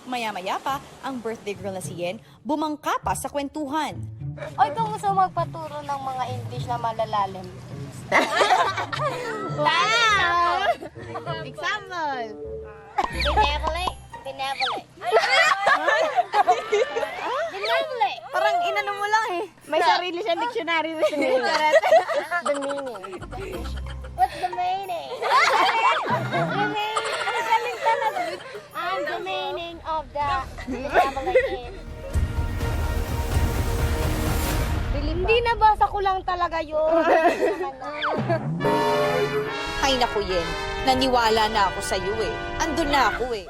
Maya-maya pa, ang birthday girl na si Yen bumangka pa sa kwentuhan. Oy, kung gusto magpaturo ng mga English na malalalim. Wow! Example. Benevolent. Benevolent. Benevolent. Parang inano mo lang eh. May sarili siyang dictionary. The meaning. What's the meaning? The meaning. Ano galing talaga? The meaning of the benevolent is... Hindi, nabasa ko lang talaga yun. Hay naku Yen, naniwala na ako sa iyo eh. Andun na ako eh.